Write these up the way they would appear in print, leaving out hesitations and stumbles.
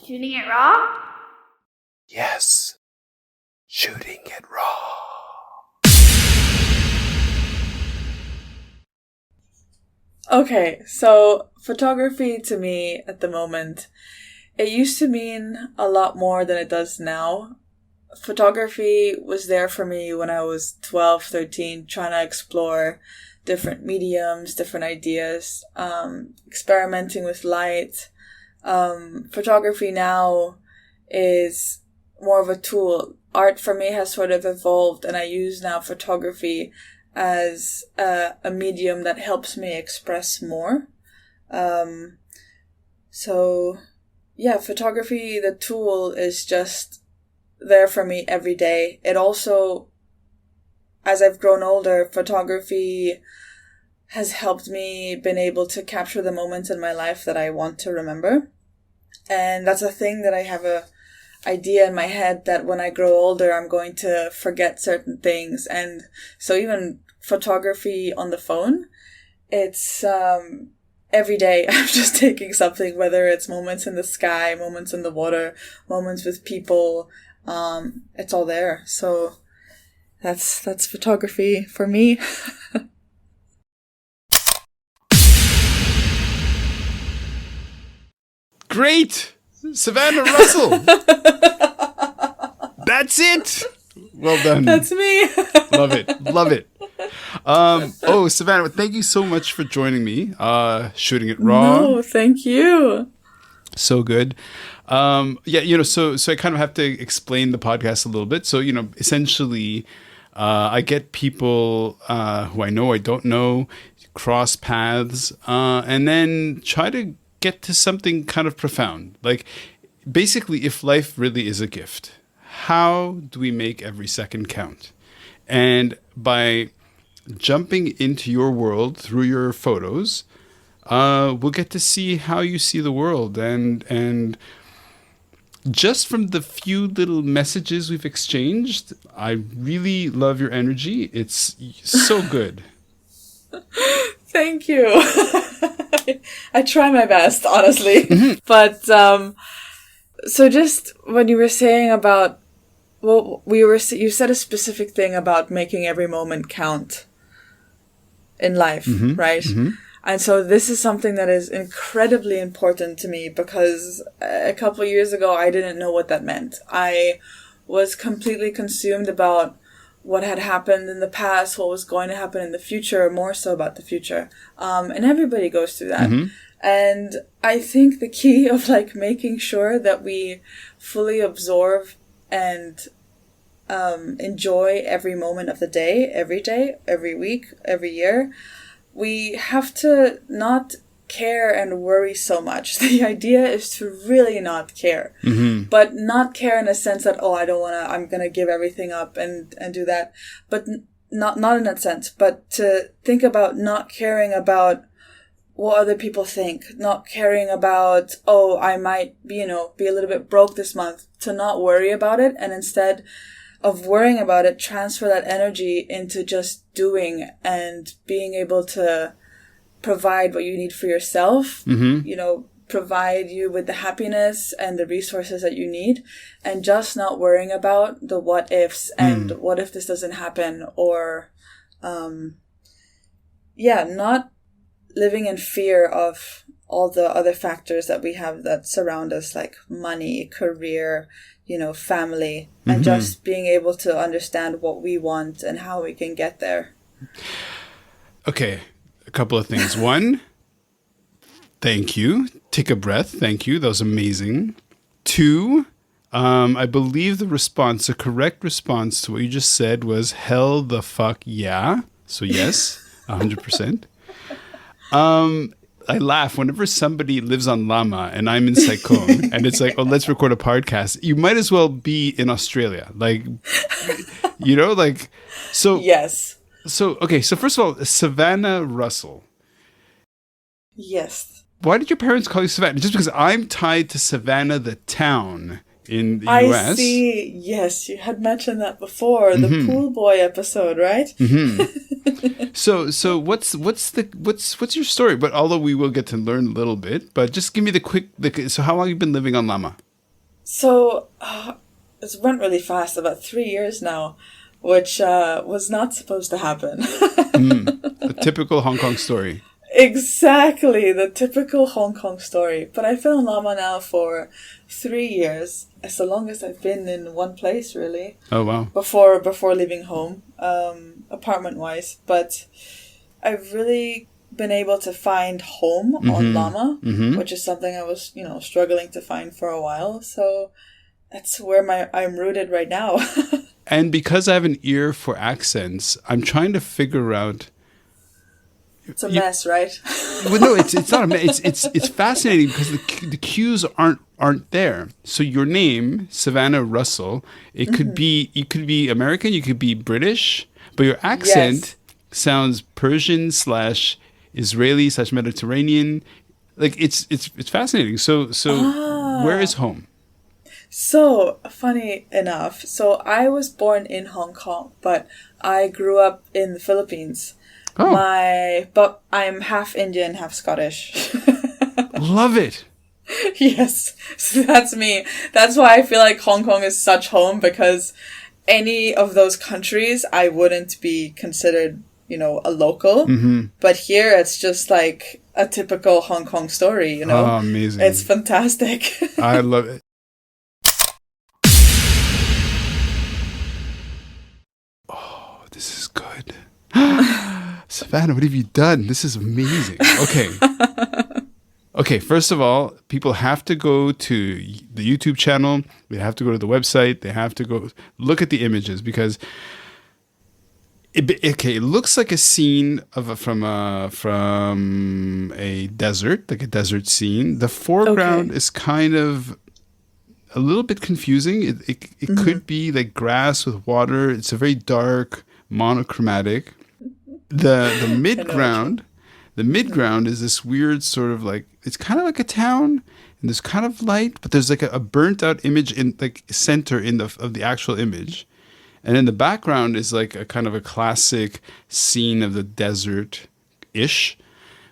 Shooting it raw? Yes. Shooting it raw. Okay, so photography to me at the moment, it used to mean a lot more than it does now. Photography was there for me when I was 12, 13, trying to explore different mediums, different ideas, experimenting with light. Photography now is more of a tool. Art for me has sort of evolved, and I use now photography as a medium that helps me express more. So yeah, photography, the tool, is just there for me every day. It also, as I've grown older, photography has helped me been able to capture the moments in my life that I want to remember. And that's a thing that I have a idea in my head that when I grow older, I'm going to forget certain things. And so even photography on the phone, it's every day I'm just taking something, whether it's moments in the sky, moments in the water, moments with people. It's all there. So that's photography for me. Great! Savannah Russell! That's it! Well done. That's me. Love it. Love it. Savannah, thank you so much for joining me. Shooting it raw. No, thank you. So good. So I kind of have to explain the podcast a little bit. So, essentially, I get people who I know, I don't know, cross paths, and then try to get to something kind of profound. Like, basically, if life really is a gift, how do we make every second count? And by jumping into your world through your photos, we'll get to see how you see the world. And just from the few little messages we've exchanged, I really love your energy. It's so good. Thank you. I try my best, honestly. Mm-hmm. But so just when you were saying about, you said a specific thing about making every moment count in life, mm-hmm. right? Mm-hmm. And so this is something that is incredibly important to me, because a couple of years ago, I didn't know what that meant. I was completely consumed about what had happened in the past, what was going to happen in the future, more so about the future. And everybody goes through that. Mm-hmm. And I think the key of making sure that we fully absorb and enjoy every moment of the day, every week, every year, we have to not care and worry so much. The idea is to really not care, mm-hmm. but not care in a sense that, I'm going to give everything up and do that. But not in that sense, but to think about not caring about what other people think, not caring about, I might be a little bit broke this month, to not worry about it, and instead of worrying about it, transfer that energy into just doing and being able to provide what you need for yourself, mm-hmm. Provide you with the happiness and the resources that you need, and just not worrying about the what ifs and what if this doesn't happen, or, not living in fear of all the other factors that we have that surround us, like money, career, family, mm-hmm. and just being able to understand what we want and how we can get there. Okay. A couple of things. One, thank you. Take a breath. Thank you. That was amazing. Two, I believe the correct response to what you just said was hell the fuck yeah. So yes, 100%. I laugh whenever somebody lives on Lamma and I'm in Saikon and it's let's record a podcast. You might as well be in Australia. So. Yes. So, okay. So first of all, Savannah Russell. Yes. Why did your parents call you Savannah? Just because I'm tied to Savannah, the town in the US. I see. Yes, you had mentioned that before, the mm-hmm. pool boy episode, right? Mm-hmm. So what's your story? But although we will get to learn a little bit, but just give me so how long have you been living on Lamma? So it went really fast, about 3 years now, which was not supposed to happen. A typical Hong Kong story. Exactly, the typical Hong Kong story. But I've been in Lamma now for 3 years, as the longest I've been in one place, really. Oh, wow. Before leaving home, apartment-wise. But I've really been able to find home on Lamma, which is something I was, struggling to find for a while. So that's where I'm rooted right now. And because I have an ear for accents, I'm trying to figure out. It's a mess, right? Well, no, it's not a mess. It's fascinating because the cues aren't there. So your name, Savannah Russell, it could be, you could be American, you could be British, but your accent sounds Persian / Israeli / Mediterranean. Like it's fascinating. So where is home? So, funny enough, so I was born in Hong Kong, but I grew up in the Philippines. Oh. But I'm half Indian, half Scottish. Love it. Yes, so that's me. That's why I feel like Hong Kong is such home, because any of those countries, I wouldn't be considered, a local. But here, it's just like a typical Hong Kong story, Oh, amazing. It's fantastic. I love it. Oh, this is good. Savannah, what have you done? This is amazing. Okay. Okay, first of all, people have to go to the YouTube channel. They have to go to the website. They have to go look at the images, because it looks like a scene from a desert, like a desert scene. The foreground is kind of a little bit confusing. It could be like grass with water. It's a very dark, monochromatic. The midground is this weird sort of like, it's kind of like a town, and there's kind of light, but there's like a burnt out image in like center of the actual image. And in the background is like a kind of a classic scene of the desert-ish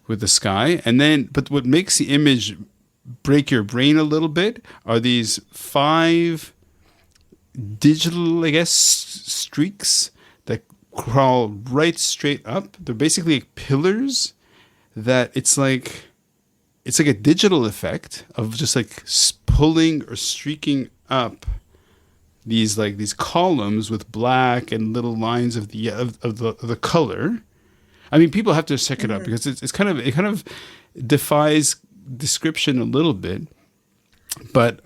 with the sky. And then, but what makes the image break your brain a little bit are these 5 digital, I guess, streaks that crawl right straight up. They're basically like pillars that it's like a digital effect of just like pulling or streaking up these columns with black and little lines of the color. I mean, people have to check it out, because it kind of defies description a little bit. But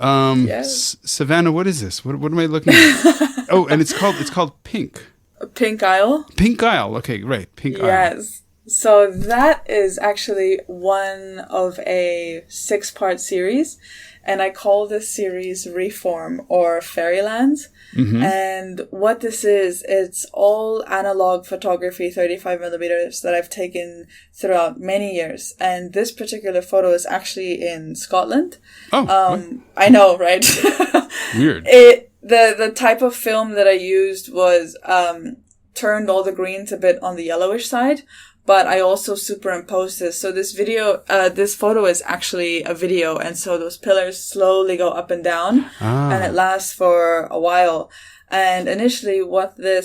Savannah, what is this? What am I looking at? Oh, and it's called Pink. Pink Isle? Pink Isle. Okay, right. Pink Isle. Yes. So that is actually one of a 6-part series. And I call this series Reform, or Fairylands. And what this is, it's all analog photography, 35 millimeters, that I've taken throughout many years. And this particular photo is actually in Scotland. Oh, I know, right? Weird. The type of film that I used was turned all the greens a bit on the yellowish side, but I also superimposed this. So this photo is actually a video, and so those pillars slowly go up and down, and it lasts for a while. And initially, what the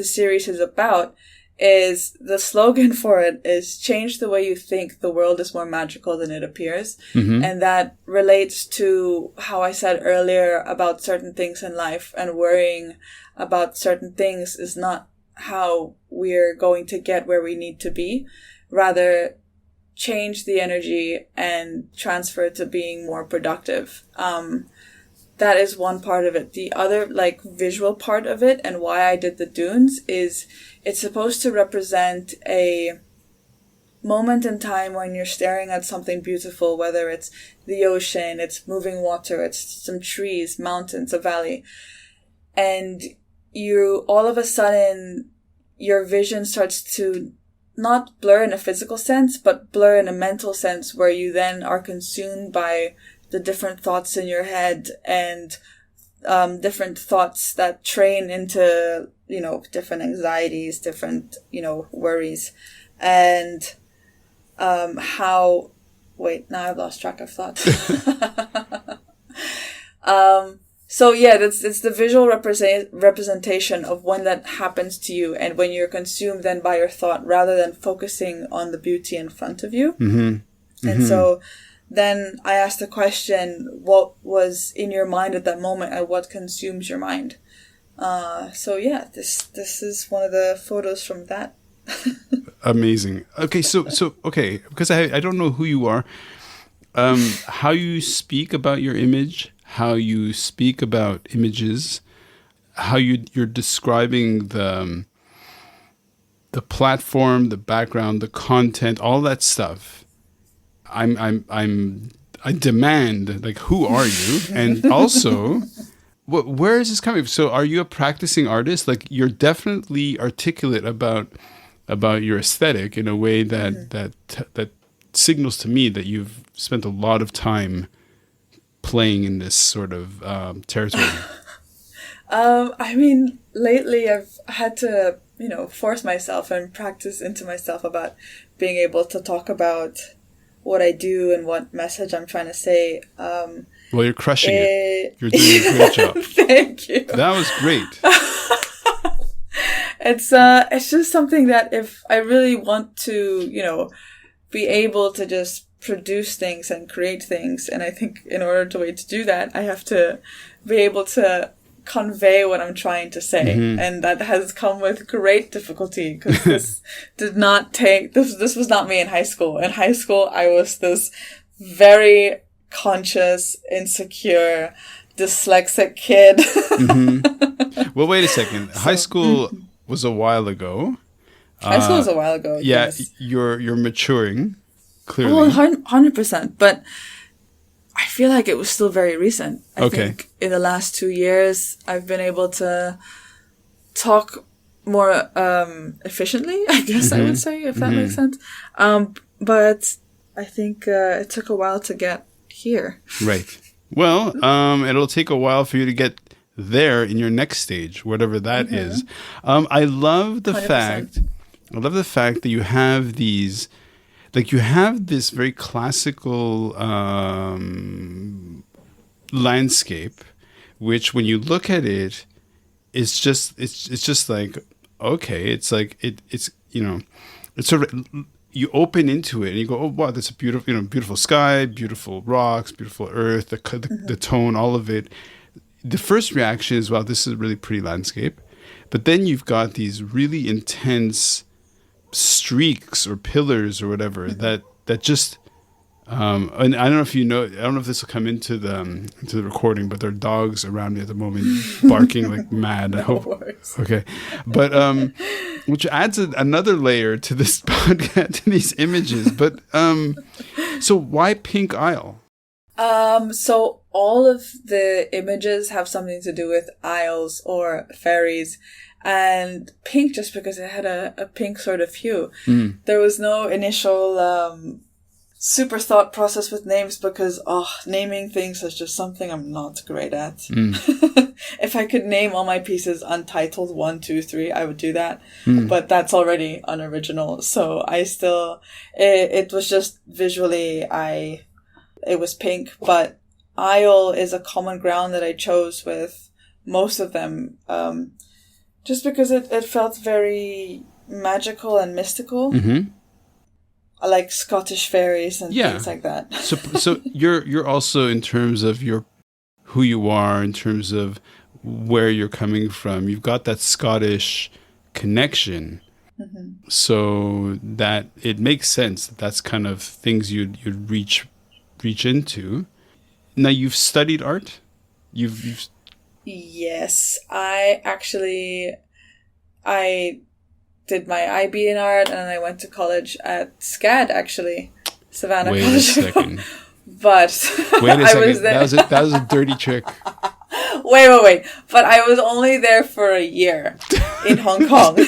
series is about is, the slogan for it is, change the way you think, the world is more magical than it appears. And that relates to how I said earlier about certain things in life, and worrying about certain things is not how we're going to get where we need to be. Rather, change the energy and transfer it to being more productive. That is one part of it. The other, like, visual part of it, and why I did the dunes, is it's supposed to represent a moment in time when you're staring at something beautiful, whether it's the ocean, it's moving water, it's some trees, mountains, a valley. And you, all of a sudden, your vision starts to not blur in a physical sense, but blur in a mental sense, where you then are consumed by the different thoughts in your head, and different thoughts that train into, different anxieties, different, worries. And now I've lost track of thought. So yeah, it's the visual representation of when that happens to you and when you're consumed then by your thought rather than focusing on the beauty in front of you. And so then I asked the question, what was in your mind at that moment and what consumes your mind? So yeah, this is one of the photos from that. Amazing. Okay, so okay, because I don't know who you are, how you speak about your image, how you speak about images, how you're describing the platform, the background, the content, all that stuff. I demand, like, who are you? And also, where is this coming from? So are you a practicing artist? Like, you're definitely articulate about your aesthetic in a way that signals to me that you've spent a lot of time playing in this sort of territory. I mean, lately I've had to, force myself and practice into myself about being able to talk about what I do and what message I'm trying to say. Well, you're crushing it. You're doing a great job. Thank you. That was great. It's just something that if I really want to, be able to just produce things and create things, and I think in order to do that, I have to be able to convey what I'm trying to say. And that has come with great difficulty because this did not take, this was not me in high school. In high school, I was this very conscious, insecure, dyslexic kid. Well, wait a second. High school was a while ago. High school was a while ago. Yeah, yes. You're maturing, clearly. Oh, 100%. But I feel like it was still very recent. I think in the last 2 years, I've been able to talk more efficiently, I guess I would say, if that makes sense. But I think it took a while to get here. Right. Well, it'll take a while for you to get there in your next stage, whatever that is. I love the 100%. I love the fact that you have these, like, you have this very classical landscape, which when you look at it, it's just like, okay, it's like it's sort of, you open into it and you go, oh wow, that's a beautiful, beautiful sky, beautiful rocks, beautiful earth, the tone, all of it. The first reaction is, wow, this is a really pretty landscape. But then you've got these really intense streaks or pillars or whatever that just and I don't know if you know, I don't know if this will come into the recording, but there are dogs around me at the moment barking like mad. I hope. Okay, but which adds another layer to this podcast, to these images. But so why Pink Isle? So all of the images have something to do with isles or ferries, and pink just because it had a pink sort of hue. There was no initial super thought process with names because naming things is just something I'm not great at. If I could name all my pieces Untitled 1, 2, 3, I would do that. But that's already unoriginal. So I still, it was just visually, it was pink, but Isle is a common ground that I chose with most of them, just because it felt very magical and mystical. I like Scottish fairies and things like that. So you're also, in terms of who you are, in terms of where you're coming from, you've got that Scottish connection. So that it makes sense that's kind of things you'd reach into. Now, you've studied art? You've Yes, I did my IB in art, and then I went to college at SCAD, actually, Savannah. Wait a second. But wait a second. I was there. That was a dirty trick. Wait. But I was only there for a year in Hong Kong,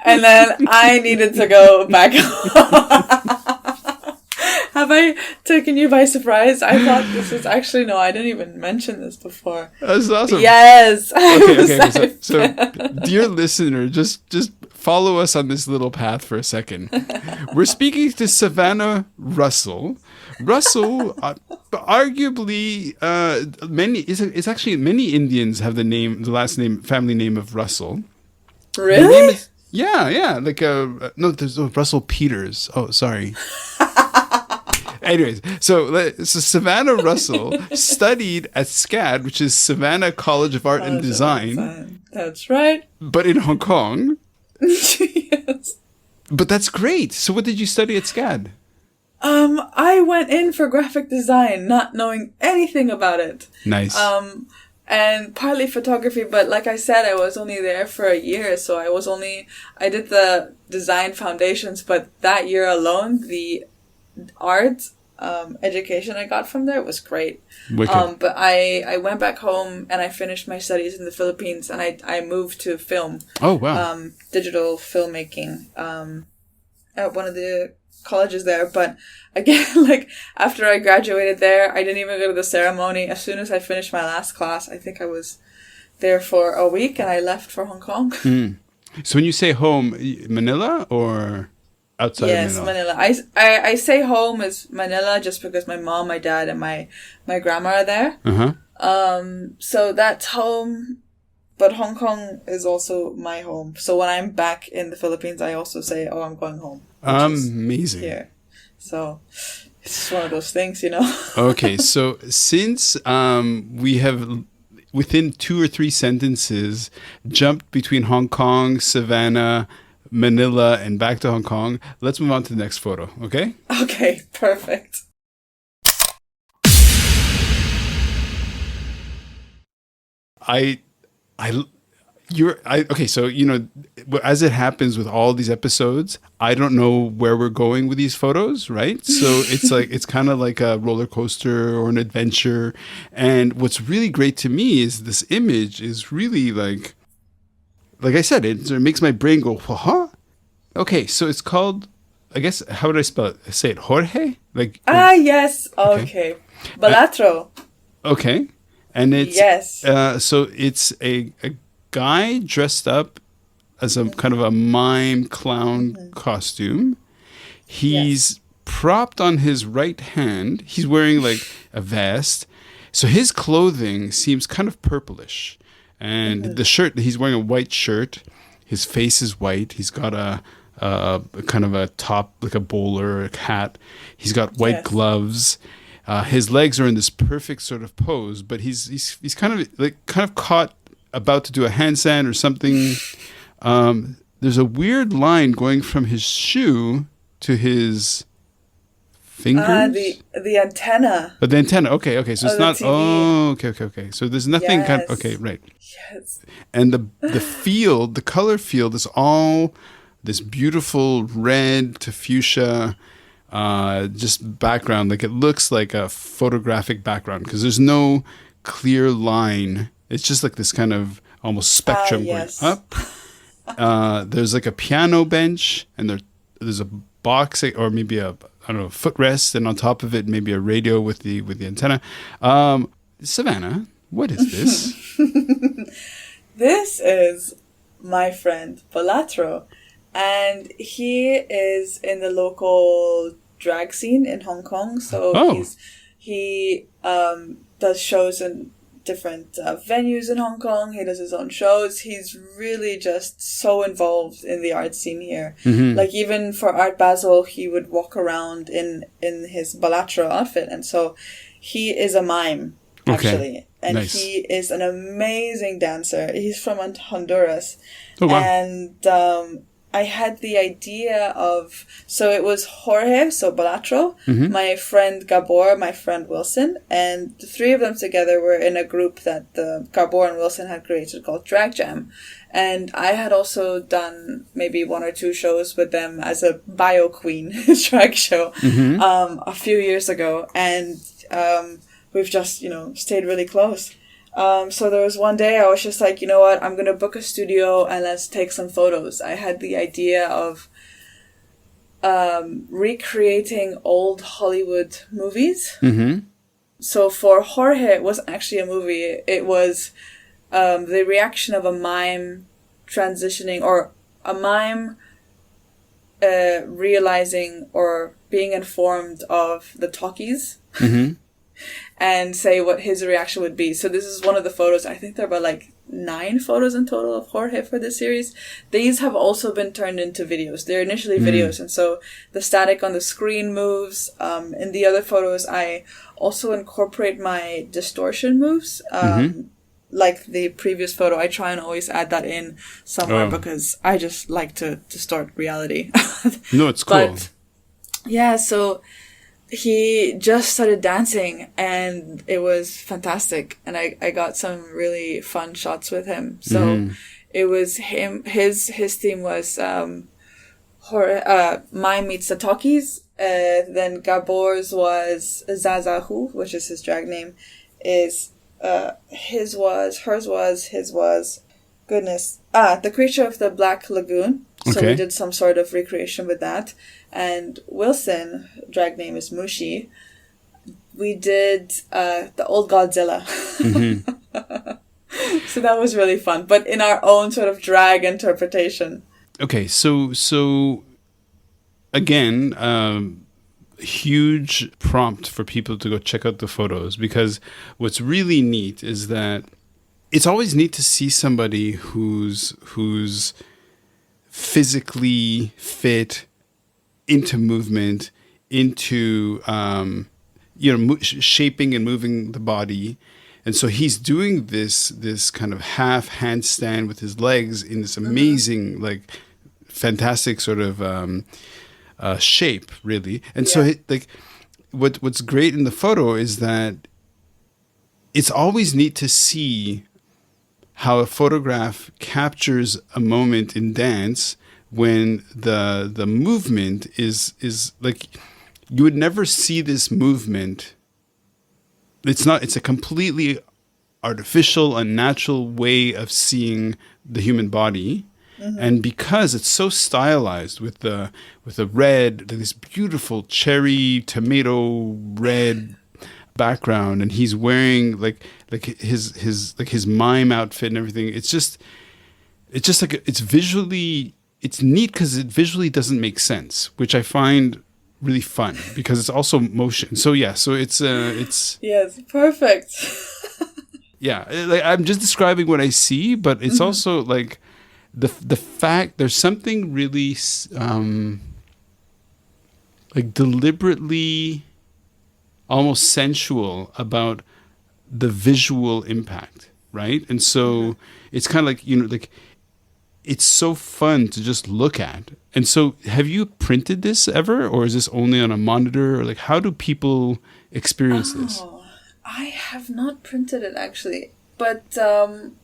and then I needed to go back home. Have I taken you by surprise? I thought this was actually, no, I didn't even mention this before. That's awesome. Yes. Okay. So dear listener, just follow us on this little path for a second. We're speaking to Savannah Russell. Russell, arguably, many Indians have the last name, family name of Russell. Really? Her name is, yeah. Like no, there's Russell Peters. Oh, sorry. Anyways, so Savannah Russell studied at SCAD, which is Savannah College of Art and Design. That's right. But in Hong Kong. Yes. But that's great. So what did you study at SCAD? I went in for graphic design, not knowing anything about it. Nice. And partly photography, but like I said, I was only there for a year, so I did the design foundations, but that year alone, the art education I got from there was great. But I went back home and I finished my studies in the Philippines, and I moved to film. Oh, wow. Digital filmmaking at one of the colleges there. But again, like after I graduated there, I didn't even go to the ceremony. As soon as I finished my last class, I think I was there for a week and I left for Hong Kong. So when you say home, Manila or outside yes, of Manila? Manila. I say home is Manila just because my mom, my dad, and my grandma are there. So that's home, but Hong Kong is also my home. So when I'm back in the Philippines, I also say, "Oh, I'm going home." Amazing. Here, so it's one of those things, you know. Okay, so since we have within 2 or 3 sentences jumped between Hong Kong, Savannah, Manila, and back to Hong Kong, let's move on to the next photo, okay? Okay, perfect. Okay, so, you know, as it happens with all these episodes, I don't know where we're going with these photos, right? So it's kind of like a roller coaster or an adventure. And what's really great to me is this image is really like I said, it makes my brain go, huh? Okay, so it's called, I guess, how would I spell it? Say it, Jorge? Yes. Okay. Balatro. Okay. And it's, yes. So it's a guy dressed up as a kind of a mime clown costume. He's propped on his right hand. He's wearing like a vest. So his clothing seems kind of purplish. And the shirt, he's wearing a white shirt. His face is white. He's got a kind of a top, like a bowler hat. He's got white gloves. His legs are in this perfect sort of pose, but he's kind of caught about to do a handstand or something. There's a weird line going from his shoe to his fingers. The antenna. But the antenna. Okay. So it's not. TV. Oh, okay. So there's nothing okay, right. Yes. And the field, the color field is all this beautiful red to fuchsia, just background. Like it looks like a photographic background because there's no clear line. It's just like this kind of almost spectrum going up. There's like a piano bench, and there's a box or maybe a footrest, and on top of it maybe a radio with the antenna. Savannah, what is this? This is my friend Balatro, and he is in the local drag scene in Hong Kong. So he does shows in different venues in Hong Kong. He does his own shows. He's really just so involved in the art scene here. Like even for Art Basel, he would walk around in his Balatro outfit, and so he is a mime actually. And nice. He is an amazing dancer. He's from Honduras. Oh, wow. And I had the idea of, so it was Jorge, so Balatro, my friend Gabor, my friend Wilson, and the three of them together were in a group that the Gabor and Wilson had created called Drag Jam. And I had also done maybe 1 or 2 shows with them as a bio queen drag show a few years ago. And we've just, stayed really close. So there was one day I was just like, you know what, I'm going to book a studio and let's take some photos. I had the idea of recreating old Hollywood movies. So for Jorge, it wasn't actually a movie. It was the reaction of a mime transitioning or a mime realizing or being informed of the talkies and say what his reaction would be. So this is one of the photos. I think there are about like 9 photos in total of Jorge for this series. These have also been turned into videos. They're initially videos, and so the static on the screen moves. In the other photos, I also incorporate my distortion moves. Like the previous photo, I try and always add that in somewhere because I just like to distort reality. No, it's cool. But yeah, so he just started dancing and it was fantastic. And I got some really fun shots with him. So it was him, his theme was Mime meets the talkies. Then Gabor's was Zazahu, which is his drag name, is hers was The Creature of the Black Lagoon. So we did some sort of recreation with that. And Wilson, drag name is Mushi, we did the old Godzilla. So that was really fun, but in our own sort of drag interpretation. Okay, so again, huge prompt for people to go check out the photos, because what's really neat is that it's always neat to see somebody who's physically fit, into movement, into shaping and moving the body. And so he's doing this kind of half handstand with his legs in this amazing, like fantastic sort of shape, really. And so what's great in the photo is that it's always neat to see how a photograph captures a moment in dance when the movement is like, you would never see this movement. It's a completely artificial, unnatural way of seeing the human body. And because it's so stylized with the red, this beautiful cherry tomato red background, and he's wearing like his mime outfit and everything. It's just like it's visually, it's neat because it visually doesn't make sense, which I find really fun because it's also motion. So yeah, so it's yes, perfect. Yeah, like I'm just describing what I see, but it's also like the fact there's something really like deliberately almost sensual about the visual impact, right? And so it's kind of like, like it's so fun to just look at. And so have you printed this ever, or is this only on a monitor, or like how do people experience this? I have not printed it actually, but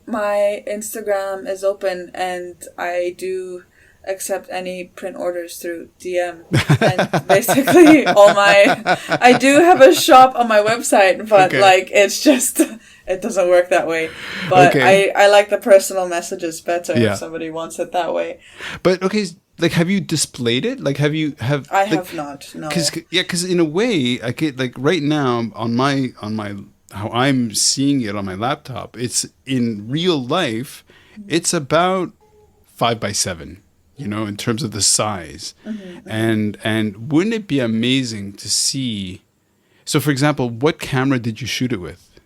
my Instagram is open and I do accept any print orders through DM. And basically I do have a shop on my website, but like it's just, it doesn't work that way. But I like the personal messages better if somebody wants it that way. But like, have you displayed it? Like, I have not. No. Because in a way, I get like right now on my how I'm seeing it on my laptop. It's in real life. It's about 5x7, in terms of the size. And wouldn't it be amazing to see? So, for example, what camera did you shoot it with?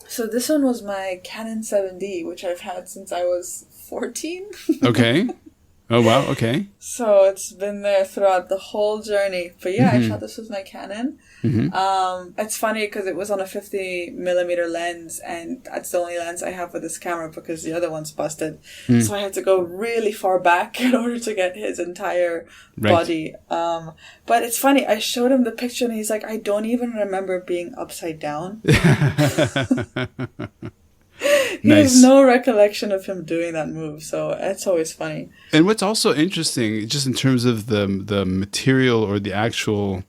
So this one was my Canon 7D, which I've had since I was 14. Okay. Oh, wow. Okay. So it's been there throughout the whole journey. But yeah, I shot this with my Canon. It's funny because it was on a 50mm lens, and that's the only lens I have with this camera because the other one's busted. So I had to go really far back in order to get his entire body. But it's funny, I showed him the picture and he's like, I don't even remember being upside down. He has no recollection of him doing that move, so it's always funny. And what's also interesting, just in terms of the material or the actual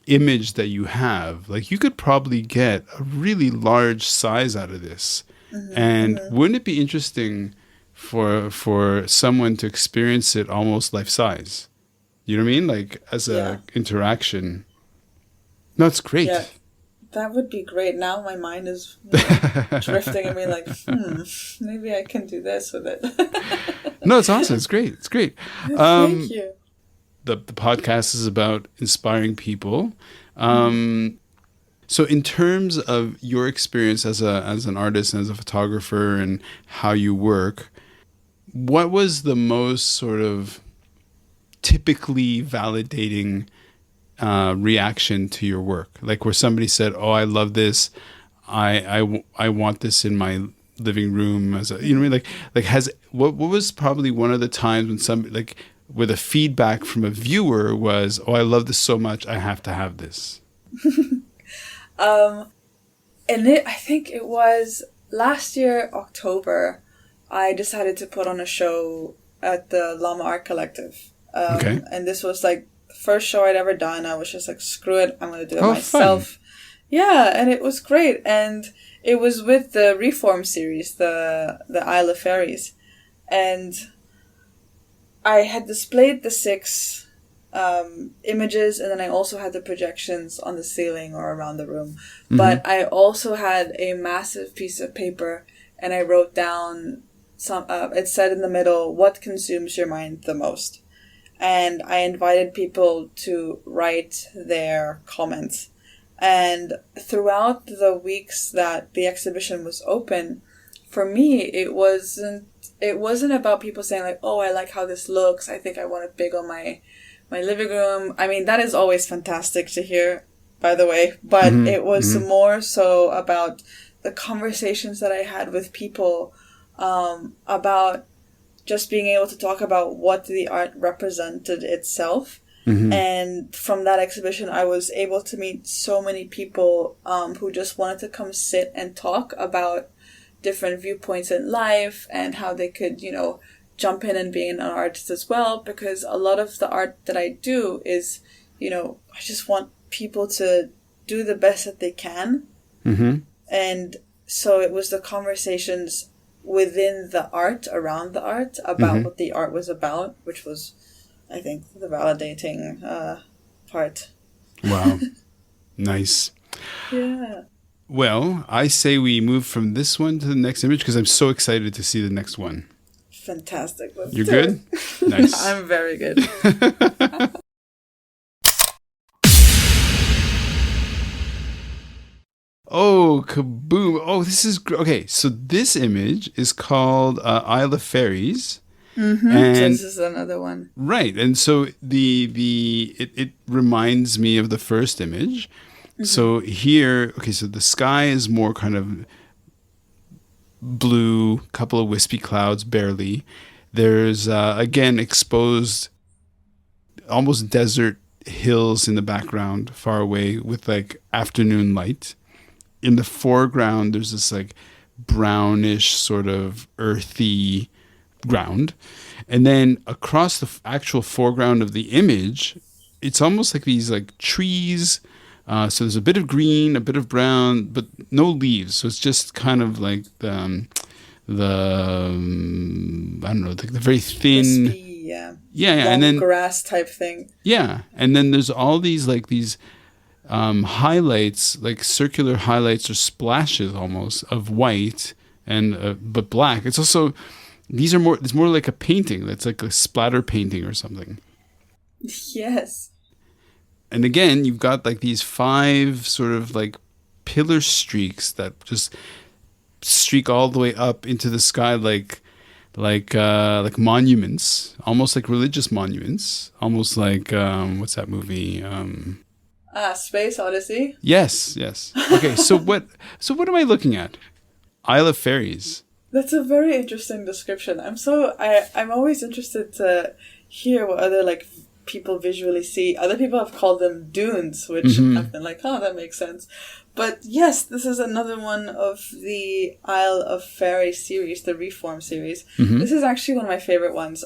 image that you have, like you could probably get a really large size out of this. And wouldn't it be interesting for someone to experience it almost life size? You know what I mean? Like as a interaction. No, it's great. Yeah. that would be great. Now my mind is drifting and being like, maybe I can do this with it. No, it's awesome. It's great. It's great. Thank you. The podcast is about inspiring people. So in terms of your experience as an artist and as a photographer and how you work, what was the most sort of typically validating reaction to your work? Like where somebody said, "Oh, I love this. I want this in my living room," as a, you know what I mean? Like what was probably one of the times when somebody, like, where the feedback from a viewer was, "Oh, I love this so much, I have to have this." I think it was last year, October, I decided to put on a show at the Lamma Art Collective. Okay. And this was like the first show I'd ever done. I was just like, screw it, I'm going to do it myself. Fun. Yeah, and it was great. And it was with the Reform series, the Isle of Fairies. And I had displayed the 6 images, and then I also had the projections on the ceiling or around the room. But I also had a massive piece of paper, and I wrote down it said in the middle, "What consumes your mind the most?" And I invited people to write their comments. And throughout the weeks that the exhibition was open, for me, it wasn't about people saying like, "Oh, I like how this looks. I think I want it big on my living room." I mean, that is always fantastic to hear, by the way. But it was more so about the conversations that I had with people about just being able to talk about what the art represented itself. And from that exhibition, I was able to meet so many people who just wanted to come sit and talk about different viewpoints in life and how they could, you know, jump in and be an artist as well. Because a lot of the art that I do is, you know, I just want people to do the best that they can. And so it was the conversations within the art, around the art, about what the art was about, which was, I think, the validating part. Wow. Nice. Yeah. Well, I say we move from this one to the next image because I'm so excited to see the next one. Fantastic. You're good? Nice. I'm very good. Oh, kaboom. Oh, this is okay. So this image is called Isle of Fairies. And this is another one. Right. And so it reminds me of the first image. So here, okay, so the sky is more kind of blue, couple of wispy clouds, barely. There's, again, exposed almost desert hills in the background, far away, with like afternoon light. In the foreground, there's this like brownish sort of earthy ground. And then across the actual foreground of the image, it's almost like these like trees. So there's a bit of green, a bit of brown, but no leaves. So it's just kind of like the I don't know, the very thin, crispy, yeah, long and then grass type thing. Yeah, and then there's all these like these highlights, like circular highlights or splashes almost of white and but black. It's also it's more like a painting. That's like a splatter painting or something. Yes. And again, you've got like these 5 sort of like pillar streaks that just streak all the way up into the sky like monuments, almost like religious monuments, almost like what's that movie? Space Odyssey. Yes. Okay, so what am I looking at? Isle of Fairies. That's a very interesting description. I'm always interested to hear what other like people visually see. Other people have called them dunes, which I've been like, oh, that makes sense. But yes, this is another one of the Isle of Fairies series, the Reform series. This is actually one of my favorite ones.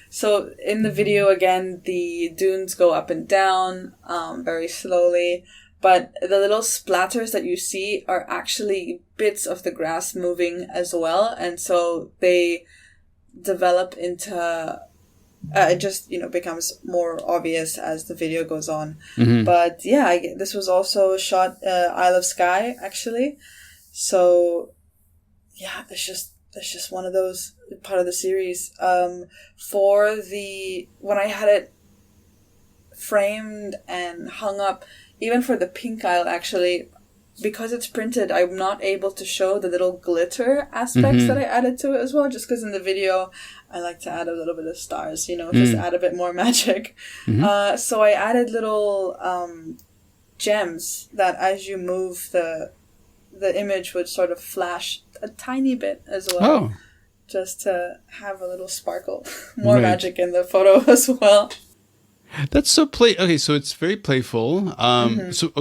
So in the video, again, the dunes go up and down very slowly. But the little splatters that you see are actually bits of the grass moving as well. And so they develop into It just, becomes more obvious as the video goes on. But yeah, this was also shot Isle of Skye, actually. So yeah, it's just one of those part of the series. When I had it framed and hung up, even for the pink Isle, actually, because it's printed, I'm not able to show the little glitter aspects that I added to it as well, just because in the video I like to add a little bit of stars, just add a bit more magic. So I added little gems that as you move the image would sort of flash a tiny bit as well, just to have a little sparkle, more magic in the photo as well. That's so okay, so it's very playful. So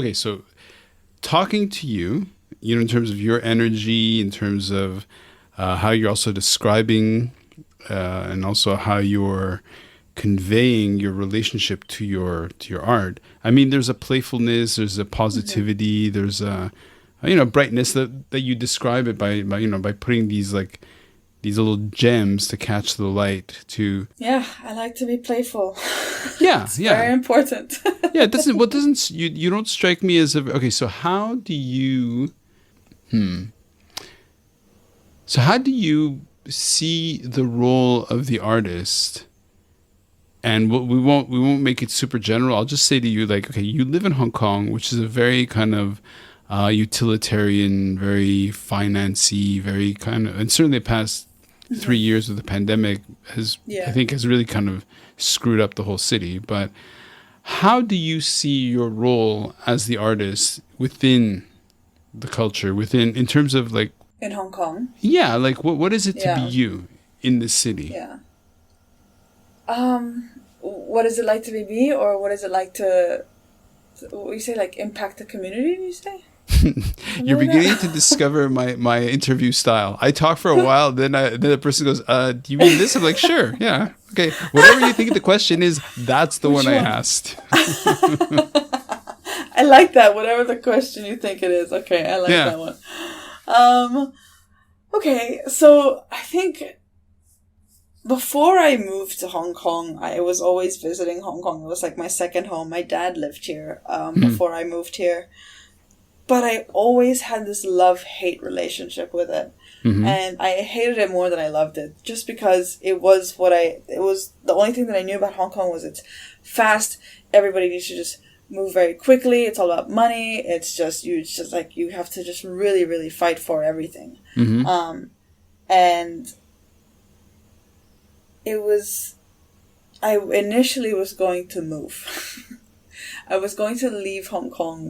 talking to you, in terms of your energy, in terms of how you're also describing and also how you're conveying your relationship to your art. I mean, there's a playfulness, there's a positivity, there's a brightness that you describe it by putting these little gems to catch the light to. Yeah, I like to be playful. Yeah, it's very important. Yeah, it doesn't you don't strike me as okay, so how do you see the role of the artist? And we won't make it super general. I'll just say to you, okay, you live in Hong Kong, which is a very kind of utilitarian, very financy, very kind of, and certainly the past 3 years of the pandemic I think has really kind of screwed up the whole city. But how do you see your role as the artist within the culture, in terms of in Hong Kong? Yeah, what is it to be you in this city? Yeah. What is it like to be me, or what is it like to, what you say, impact the community, you say? You're beginning to discover my interview style. I talk for a while, then the person goes, do you mean this? I'm like, sure, yeah, okay. Whatever you think the question is, that's the one I asked. I like that. Whatever the question you think it is. Okay, I like that one. Okay, so I think before I moved to Hong Kong, I was always visiting Hong Kong. It was like my second home. My dad lived here before I moved here. But I always had this love-hate relationship with it. And I hated it more than I loved it. Just because it was the only thing that I knew about Hong Kong was it's fast. Everybody needs to just move very quickly. It's all about money. It's just you have to just really, really fight for everything. And I initially was going to move. I was going to leave Hong Kong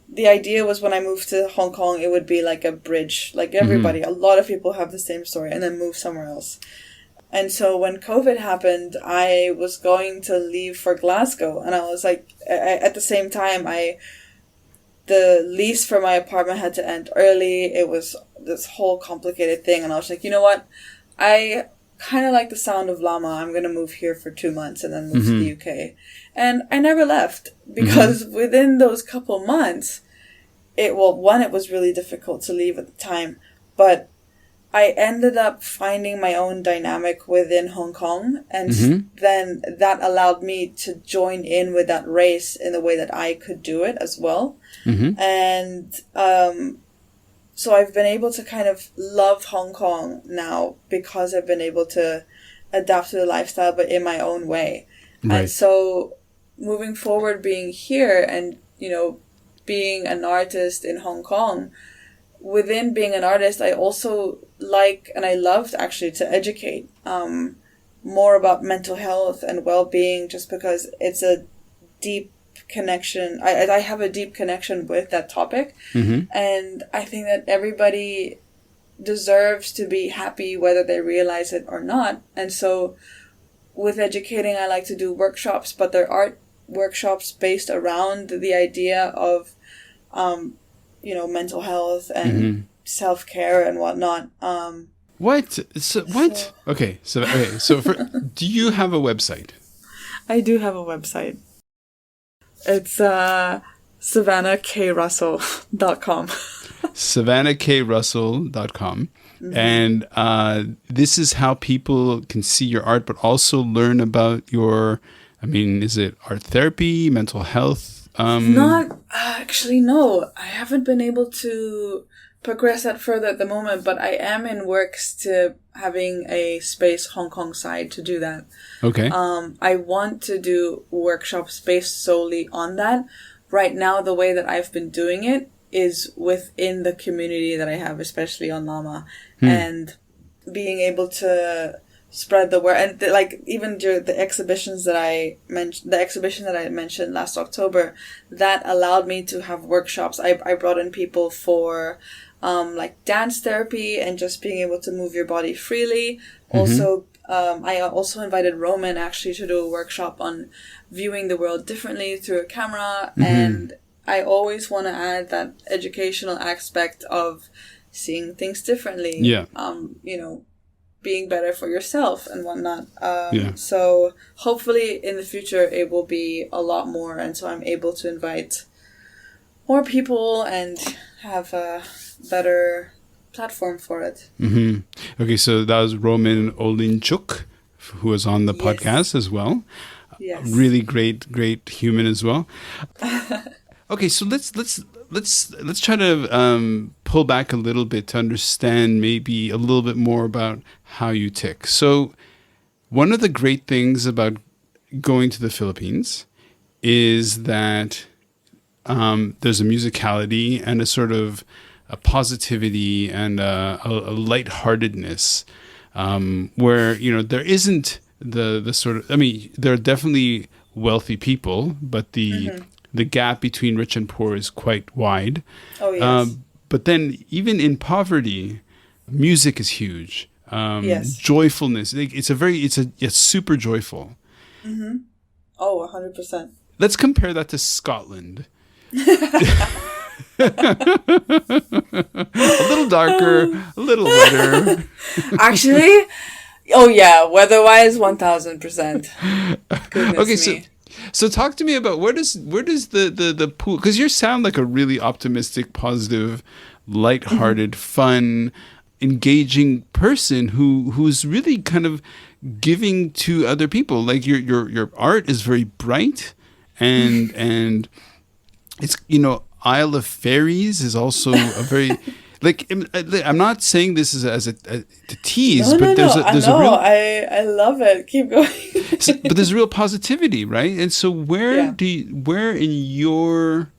the idea was when I moved to Hong Kong, it would be like a bridge. Like everybody, a lot of people have the same story, and then move somewhere else. And so when COVID happened, I was going to leave for Glasgow. And I was like, at the same time, the lease for my apartment had to end early. It was this whole complicated thing. And I was like, you know what? I kind of like the sound of Lamma. I'm going to move here for 2 months and then move to the UK. And I never left because within those couple months, it was really difficult to leave at the time, but I ended up finding my own dynamic within Hong Kong. And then that allowed me to join in with that race in the way that I could do it as well. And, so I've been able to kind of love Hong Kong now because I've been able to adapt to the lifestyle, but in my own way. Right. And so moving forward, being here and, being an artist in Hong Kong, within being an artist, I also and I loved actually to educate more about mental health and well-being, just because it's a deep connection. I have a deep connection with that topic. And I think that everybody deserves to be happy whether they realize it or not. And so with educating, I like to do workshops, but there are workshops based around the idea of mental health and self-care and whatnot. What? Okay, so do you have a website? I do have a website. It's SavannahKRussell.com. SavannahKRussell.com. And this is how people can see your art, but also learn about your, I mean, is it art therapy, mental health? Not actually, no. I haven't been able to progress that further at the moment, but I am in works to having a space Hong Kong side to do that. Okay. I want to do workshops based solely on that. Right now, the way that I've been doing it is within the community that I have, especially on Lamma, and being able to spread the word. And like even during the exhibitions that I mentioned, the exhibition that I mentioned last October, that allowed me to have workshops. I brought in people for like dance therapy and just being able to move your body freely. Also, I also invited Roman actually to do a workshop on viewing the world differently through a camera. And I always want to add that educational aspect of seeing things differently. Yeah. You know, being better for yourself and whatnot. So hopefully in the future it will be a lot more. And so I'm able to invite more people and have a better platform for it. Okay, so that was Roman Olinchuk, who was on the podcast as well. Yes. Really great human as well. Okay, so let's try to pull back a little bit to understand maybe a little bit more about how you tick. So one of the great things about going to the Philippines is that there's a musicality and a sort of a positivity and a lightheartedness where, you know, there isn't the sort of, I mean, there are definitely wealthy people, but the gap between rich and poor is quite wide. Oh, yes. But then even in poverty, music is huge. Yes. Joyfulness. It's super joyful. Oh, 100%. Let's compare that to Scotland. A little darker, a little wetter. Actually, oh yeah, weather-wise, 1000%. Goodness Okay, me. so talk to me about where does the pool, because you sound like a really optimistic, positive, lighthearted, fun, engaging person who's really kind of giving to other people. Like your art is very bright and it's, you know, Isle of Fairies is also a very like, I'm not saying this is as a to tease, but there's a real, I love it. Keep going. but there's real positivity, right? And so where in your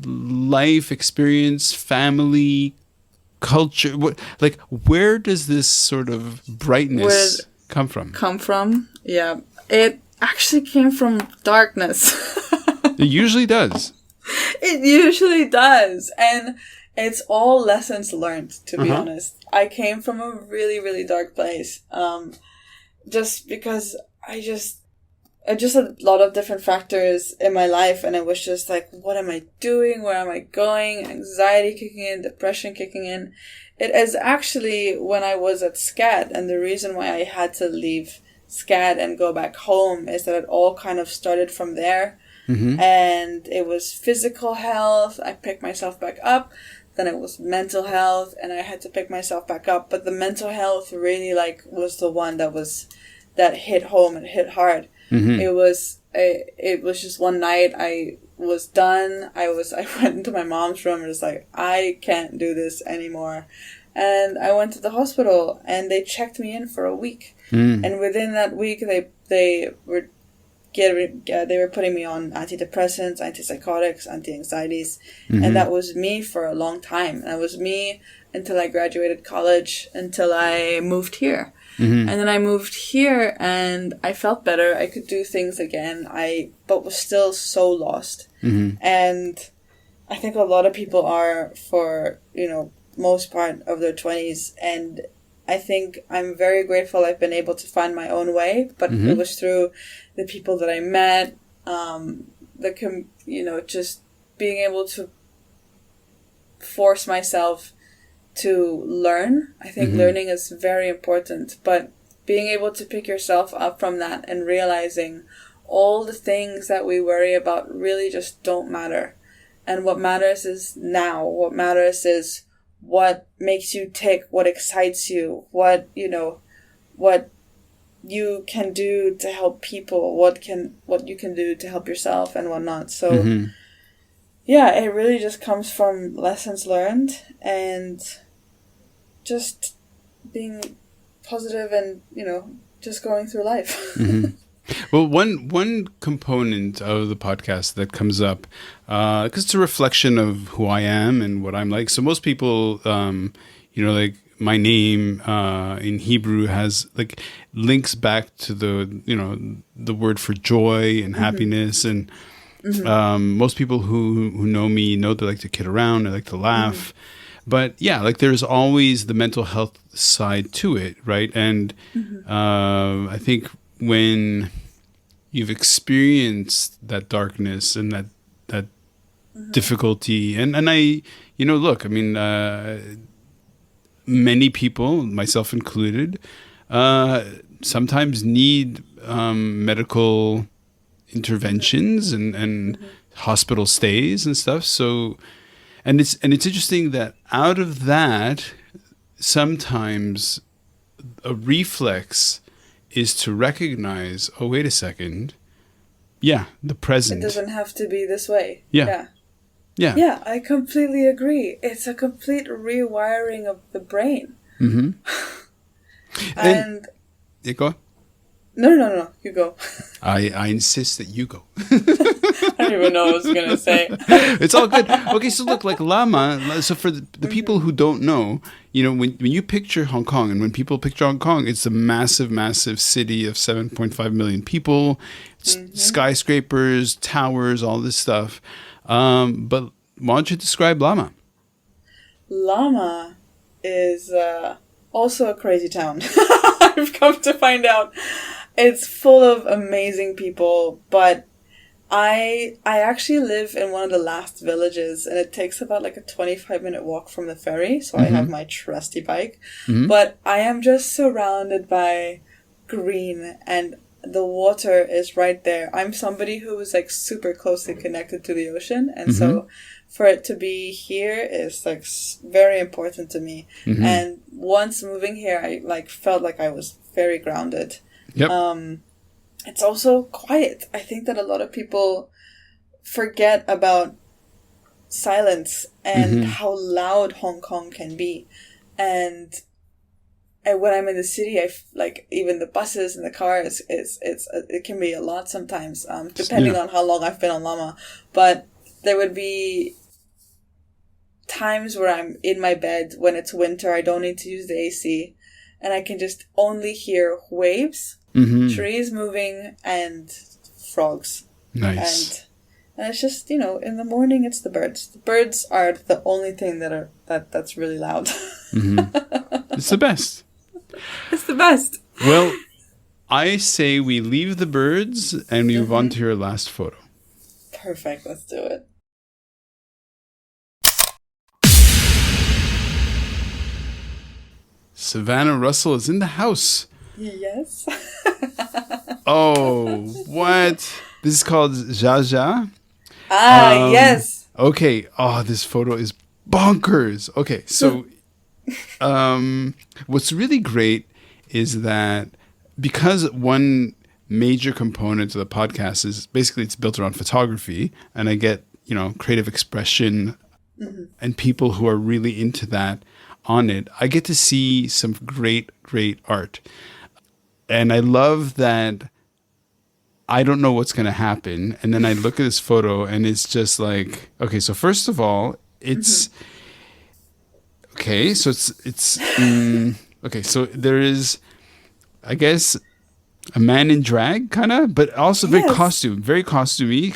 life experience, family, culture, where does this sort of brightness come from? Yeah, it actually came from darkness. It usually does. It usually does. And it's all lessons learned, to be honest. I came from a really, really dark place. Just because I just had a lot of different factors in my life, and it was just like, what am I doing? Where am I going? Anxiety kicking in, depression kicking in. It is actually when I was at SCAD, and the reason why I had to leave SCAD and go back home is that it all kind of started from there. And it was physical health. I picked myself back up. Then it was mental health, and I had to pick myself back up. But the mental health really was the one that hit home and hit hard. It was just one night I was done. I went into my mom's room and was like, I can't do this anymore. And I went to the hospital, and they checked me in for a week. And within that week, they were putting me on antidepressants, antipsychotics, anti-anxieties. And that was me for a long time. That was me until I graduated college, until I moved here. And then I moved here and I felt better. I could do things again. But was still so lost. And I think a lot of people are for, most part of their 20s. And I think I'm very grateful I've been able to find my own way, but it was through the people that I met, just being able to force myself to learn. I think learning is very important, but being able to pick yourself up from that and realizing all the things that we worry about really just don't matter. And what matters is now. What matters is what makes you tick, what excites you, what you can do to help people, what you can do to help yourself and whatnot. So yeah, it really just comes from lessons learned and just being positive and, just going through life. Well, one component of the podcast that comes up, because it's a reflection of who I am and what I'm like. So most people, like my name in Hebrew has like links back to the word for joy and happiness. And most people who know me know that I like to kid around, I like to laugh. But yeah, like there's always the mental health side to it, right? And I think when you've experienced that darkness and that difficulty, and I, look, I mean, many people, myself included, sometimes need medical interventions and hospital stays and stuff. So, and it's interesting that out of that, sometimes a reflex is to recognize, oh, wait a second. Yeah, the present. It doesn't have to be this way. Yeah. Yeah, I completely agree. It's a complete rewiring of the brain. Mm-hmm. And yeah, go on. No, you go. I insist that you go. I don't even know what I was going to say. It's all good. Okay, so look, like Lamma, so for the people who don't know, when you picture Hong Kong, and when people picture Hong Kong, it's a massive, massive city of 7.5 million people, skyscrapers, towers, all this stuff. But why don't you describe Lamma? Lamma is also a crazy town. I've come to find out. It's full of amazing people, but I actually live in one of the last villages, and it takes about like a 25-minute walk from the ferry, so I have my trusty bike. But I am just surrounded by green, and the water is right there. I'm somebody who is like super closely connected to the ocean, and so for it to be here is like very important to me. And once moving here, I like felt like I was very grounded. Yep. It's also quiet. I think that a lot of people forget about silence and how loud Hong Kong can be. And when I'm in the city, like even the buses and the cars, it can be a lot sometimes, depending on how long I've been on Lamma. But there would be times where I'm in my bed when it's winter. I don't need to use the AC, and I can just only hear waves, trees moving, and frogs. Nice. And it's just, in the morning it's the birds. The birds are the only thing that's really loud. It's the best. It's the best. Well, I say we leave the birds and we move on to your last photo. Perfect. Let's do it. Savannah Russell is in the house. Yes. Oh, what? This is called Jaja. Yes. Okay. Oh, this photo is bonkers. Okay, so what's really great is that because one major component of the podcast is basically it's built around photography, and I get, creative expression and people who are really into that on it, I get to see some great, great art. And I love that I don't know what's going to happen. And then I look at this photo and it's just like, okay, so first of all, it's, okay, so it's okay, so there is, I guess, a man in drag, kind of, but also very costumey.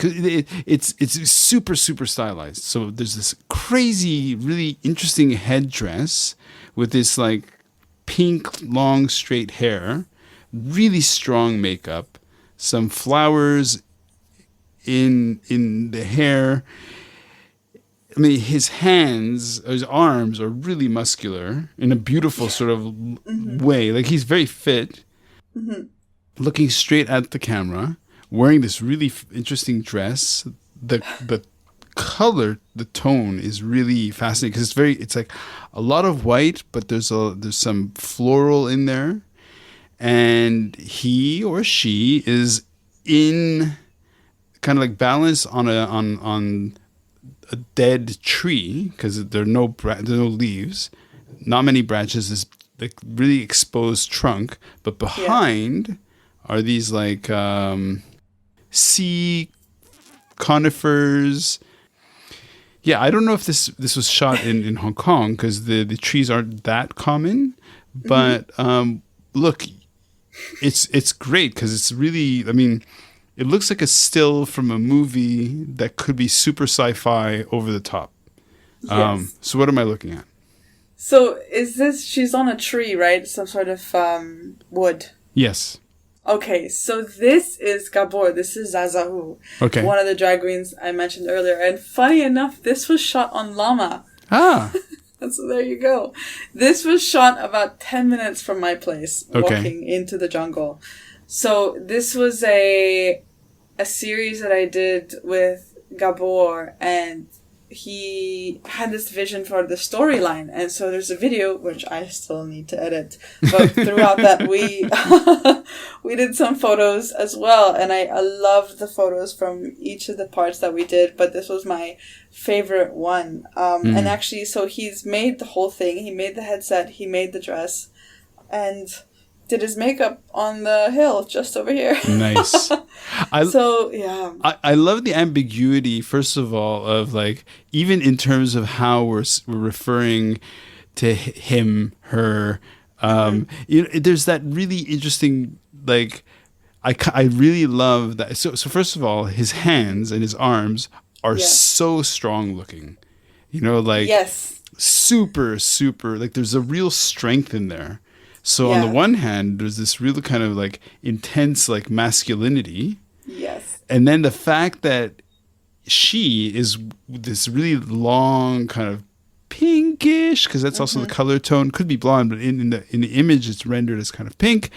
It's super, super stylized. So there's this crazy, really interesting headdress with this like pink, long, straight hair, really strong makeup, some flowers in the hair. I mean, his arms are really muscular in a beautiful sort of way. Like he's very fit. Looking straight at the camera, wearing this really interesting dress. The color, the tone is really fascinating because it's like a lot of white, but there's some floral in there, and he or she is in kind of like balanced on a dead tree because there are no leaves, not many branches. This like really exposed trunk, but behind are these like sea conifers. Yeah, I don't know if this was shot in Hong Kong because the trees aren't that common, but look, it's great because it's really, I mean, it looks like a still from a movie that could be super sci-fi over the top. Yes. So what am I looking at? So is this, she's on a tree, right? Some sort of wood. Yes. Okay, so this is Gabor. This is Zazahu. Okay. One of the drag queens I mentioned earlier. And funny enough, this was shot on Lamma. Ah. So there you go. This was shot about 10 minutes from my place, Okay. walking into the jungle. So this was a series that I did with Gabor, and he had this vision for the storyline. And so there's a video, which I still need to edit. But throughout that, we did some photos as well. And I loved the photos from each of the parts that we did. But this was my favorite one. And actually, so he's made the whole thing. He made the headset. He made the dress. And did his makeup on the hill just over here. Nice. I love the ambiguity, first of all, of like, even in terms of how we're referring to him, her, you know, there's that really interesting, like, I really love that. So first of all, his hands and his arms are so strong looking, you know, like super, super, like there's a real strength in there. So on the one hand, there's this really kind of like intense like masculinity. Yes. And then the fact that she is this really long kind of pinkish, because that's also the color tone, could be blonde, but in the image it's rendered as kind of pink.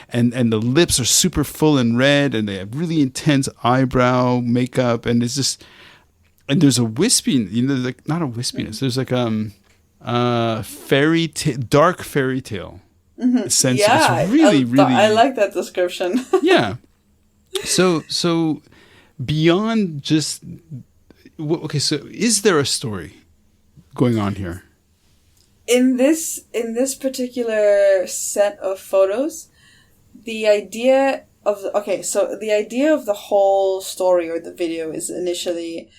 And the lips are super full and red, and they have really intense eyebrow makeup, and it's just, and there's a wispy, you know, like not a wispiness. There's like dark fairy tale. Sense. Yeah, it's really I like that description. Yeah. So beyond just okay, so is there a story going on here? In this particular set of photos, the idea of the whole story or the video is initially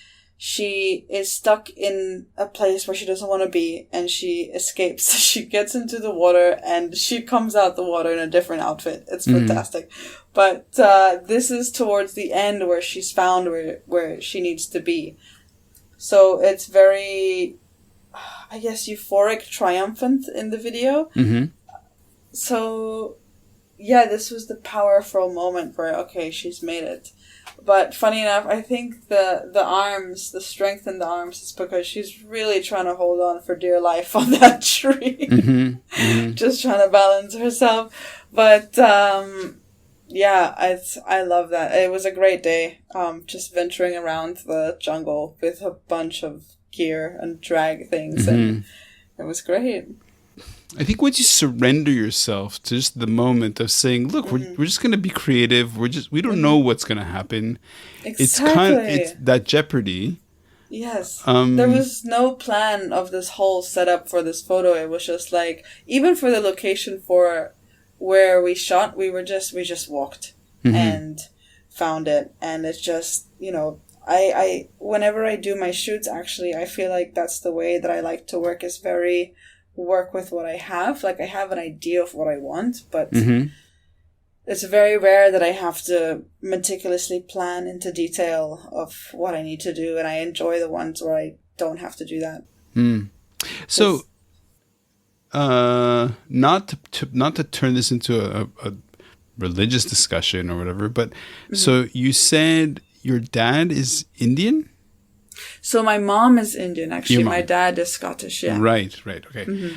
she is stuck in a place where she doesn't want to be, and she escapes. She gets into the water, and she comes out the water in a different outfit. It's fantastic. But this is towards the end where she's found where she needs to be. So it's very, I guess, euphoric, triumphant in the video. So, yeah, this was the powerful moment where, okay, she's made it. But funny enough, I think the arms, the strength in the arms is because she's really trying to hold on for dear life on that tree. Just trying to balance herself. But, yeah, I love that. It was a great day, just venturing around the jungle with a bunch of gear and drag things. And it was great. I think once you surrender yourself to just the moment of saying, look, we're just going to be creative. We don't know what's going to happen. Exactly. It's that jeopardy. Yes. There was no plan of this whole setup for this photo. It was just like, even for the location for where we shot, we just walked and found it. And it's just, you know, I whenever I do my shoots, actually, I feel like that's the way that I like to work, is very work with what I have. Like, I have an idea of what I want, but it's very rare that I have to meticulously plan into detail of what I need to do, and I enjoy the ones where I don't have to do that. So, not to turn this into a religious discussion or whatever, but so you said your dad is Indian? So my mom is Indian, actually. My dad is Scottish, yeah. Right, okay.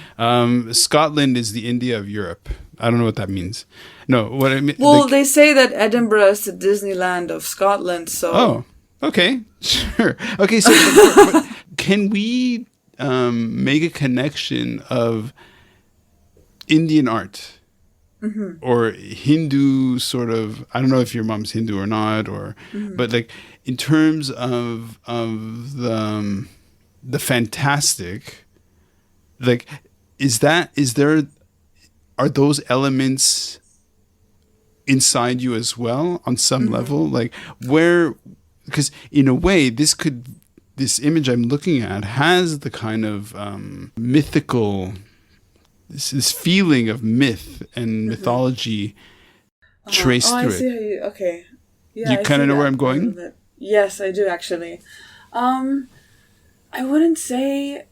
Scotland is the India of Europe. I don't know what that means. No, what I mean... Well, they say that Edinburgh is the Disneyland of Scotland, so... Oh. Okay, sure. Okay, so but can we make a connection of Indian art or Hindu sort of? I don't know if your mom's Hindu or not, or but like in terms of the fantastic, like is there are those elements inside you as well on some level, like where, because in a way this image I'm looking at has the kind of mythical, this feeling of myth and mythology traced I through see it. how you. Okay. Yeah, You I kind see of know where that I'm part going? of it. Yes, I do actually. I wouldn't say.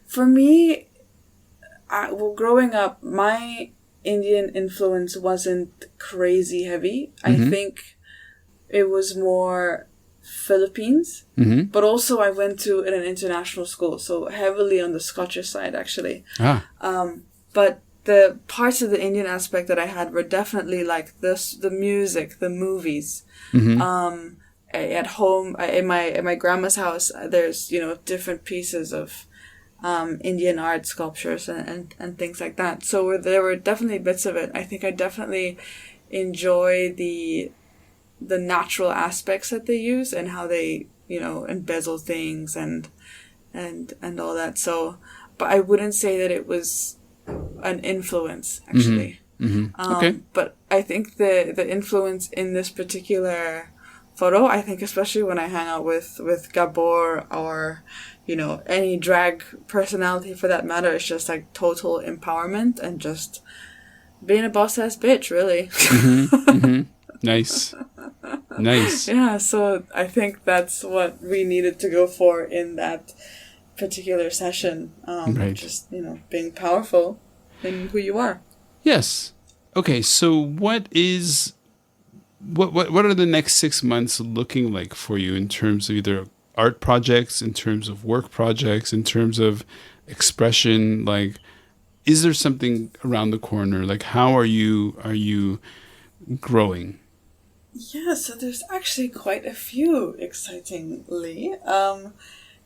For me, growing up, my Indian influence wasn't crazy heavy. I think it was more Philippines, but also I went to an international school, so heavily on the Scottish side actually. But the parts of the Indian aspect that I had were definitely like the music, the movies. At home, in my grandma's house, there's different pieces of Indian art, sculptures, and things like that. So there were definitely bits of it. I think I definitely enjoy the natural aspects that they use and how they embezzle things and all that. So, but I wouldn't say that it was an influence actually. Okay. But I think the influence in this particular photo, I think especially when I hang out with Gabor or any drag personality for that matter, it's just like total empowerment and just being a boss ass bitch, really. Nice. Yeah, so I think that's what we needed to go for in that particular session. Right. Just being powerful in who you are. Yes. Okay, so what are the next 6 months looking like for you in terms of either art projects, in terms of work projects, in terms of expression? Like, is there something around the corner? Like, how are you growing? Yeah, so there's actually quite a few, excitingly.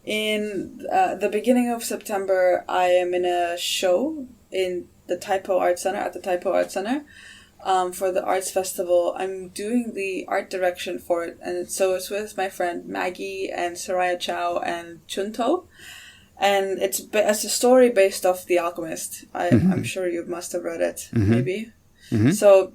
In the beginning of September, I am in a show in the Taipo Art Center, at the Taipo Art Center, for the Arts Festival. I'm doing the art direction for it, and it's with my friend Maggie and Soraya Chow and Chunto. And it's a story based off The Alchemist. I'm sure you must have read it, maybe. So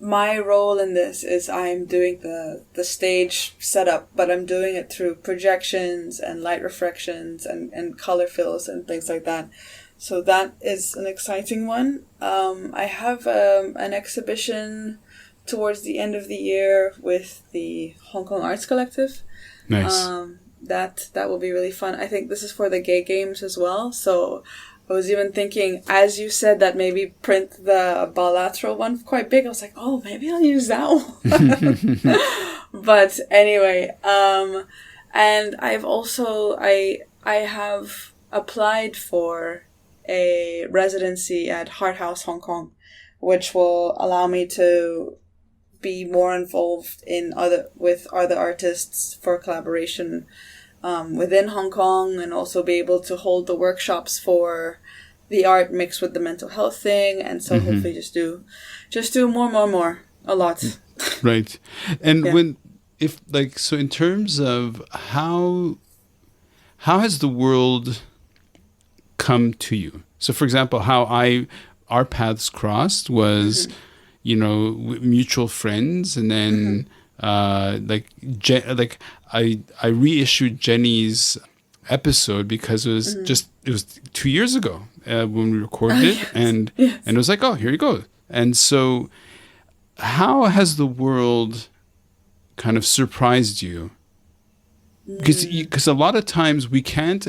my role in this is I'm doing the stage setup, but I'm doing it through projections and light refractions and color fills and things like that. So that is an exciting one. I have an exhibition towards the end of the year with the Hong Kong Arts Collective. Nice. That will be really fun. I think this is for the Gay Games as well. So I was even thinking, as you said, that maybe print the bilateral one quite big. I was like, oh, maybe I'll use that one. But anyway, and I've also, I have applied for a residency at Heart House Hong Kong, which will allow me to be more involved with other artists for collaboration within Hong Kong, and also be able to hold the workshops for the art mixed with the mental health thing, and so hopefully just do more, a lot. Right. And Yeah. so in terms of how has the world come to you? So for example, how our paths crossed was, mutual friends, and then I reissued Jenny's episode because it was 2 years ago when we recorded it, and it was like, oh, here you go. And so how has the world kind of surprised you? Because a lot of times we can't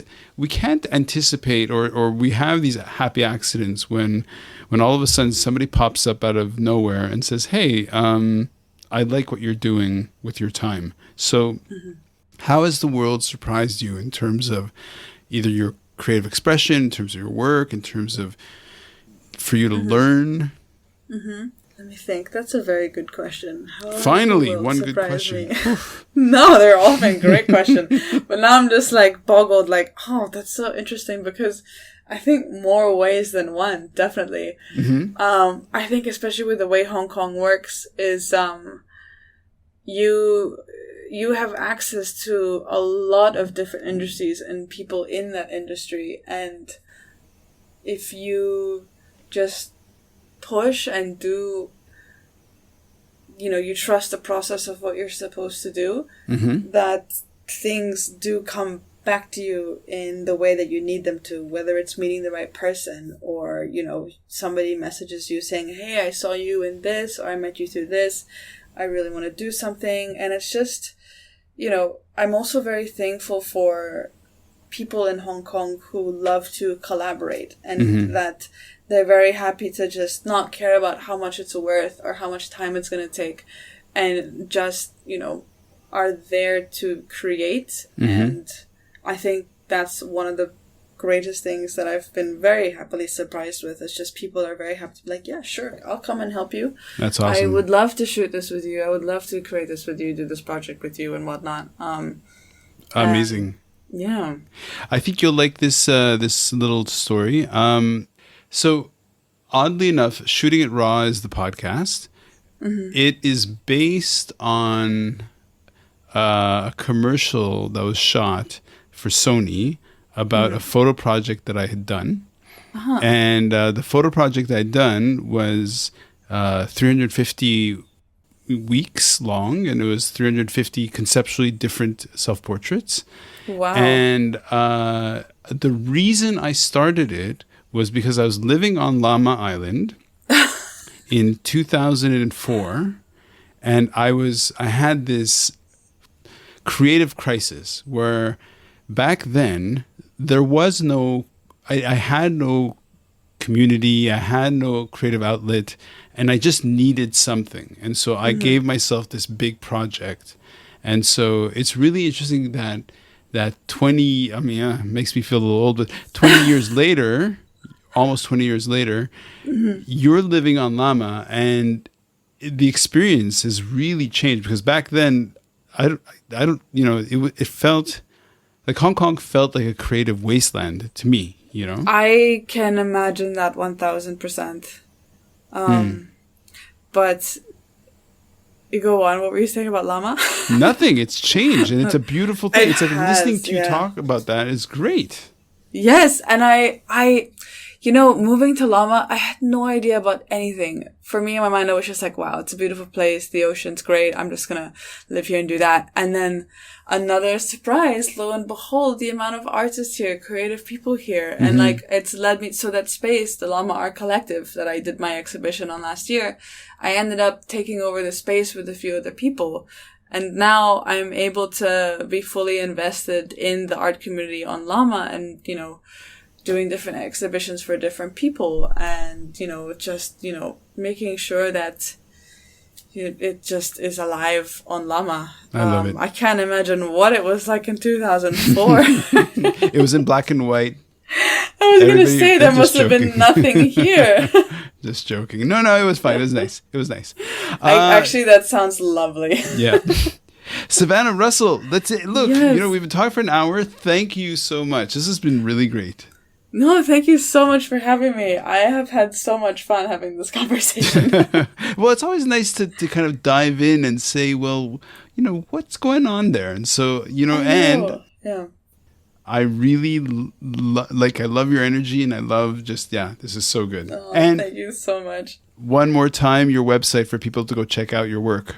anticipate, or we have these happy accidents when all of a sudden somebody pops up out of nowhere and says, hey, I like what you're doing with your time. So how has the world surprised you in terms of either your creative expression, in terms of your work, in terms of for you to learn? Let me think. That's a very good question. How Finally, will one good surprise question. me? No, they're all been great question. But now I'm just like boggled, like, oh, that's so interesting because I think more ways than one, definitely. I think especially with the way Hong Kong works is you have access to a lot of different industries and people in that industry, and if you just push and do, you trust the process of what you're supposed to do, that things do come back to you in the way that you need them to, whether it's meeting the right person or, somebody messages you saying, hey, I saw you in this, or I met you through this, I really want to do something. And it's just, I'm also very thankful for people in Hong Kong who love to collaborate and that they're very happy to just not care about how much it's worth or how much time it's going to take, and just, are there to create. And I think that's one of the greatest things that I've been very happily surprised with. It's just people are very happy to be like, yeah, sure, I'll come and help you. That's awesome. I would love to shoot this with you. I would love to create this with you, do this project with you and whatnot. Amazing. Yeah. I think you'll like this this little story. So oddly enough, Shooting It Raw is the podcast. It is based on a commercial that was shot for Sony about a photo project that I had done. And the photo project I'd done was 350 weeks long, and it was 350 conceptually different self-portraits. Wow. And the reason I started it was because I was living on Lamma Island in 2004, and I had this creative crisis where back then there was no, I had no community, I had no creative outlet, and I just needed something. And so I gave myself this big project. And so it's really interesting that 20, it makes me feel a little old, but 20 years later, almost 20 years later, you're living on Lamma, and the experience has really changed, because back then, I don't, it felt like Hong Kong felt like a creative wasteland to me, I can imagine that 1000%. But you go on. What were you saying about Lamma? Nothing. It's changed, and it's a beautiful thing. It's like listening to you talk about that is great. Yes, and I moving to Lamma, I had no idea about anything. For me, in my mind, I was just like, wow, it's a beautiful place. The ocean's great. I'm just gonna live here and do that. And then another surprise, lo and behold, the amount of artists here, creative people here. And it's led me, so that space, the Lamma Art Collective that I did my exhibition on last year, I ended up taking over the space with a few other people. And now I'm able to be fully invested in the art community on Lamma and, doing different exhibitions for different people and, just, making sure that it just is alive on Lamma. I love it. I can't imagine what it was like in 2004. It was in black and white. I was going to say there must have been nothing here. Just joking. No, it was fine. It was nice. It was nice. Actually, that sounds lovely. Yeah. Savannah Russell, that's it. Look, Yes. We've been talking for an hour. Thank you so much. This has been really great. No, thank you so much for having me. I have had so much fun having this conversation. Well, it's always nice to kind of dive in and say, well, what's going on there? And so, and yeah. I really I love your energy, and I love this is so good. Oh, and thank you so much. One more time, your website for people to go check out your work.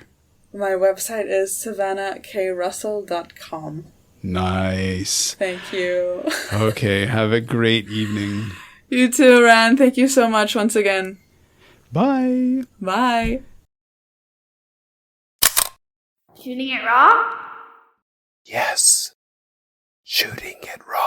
My website is savannahkrussell.com. Nice. Thank you. Okay, have a great evening. You too, Ran. Thank you so much once again. Bye. Bye. Shooting it raw? Yes. Shooting it raw.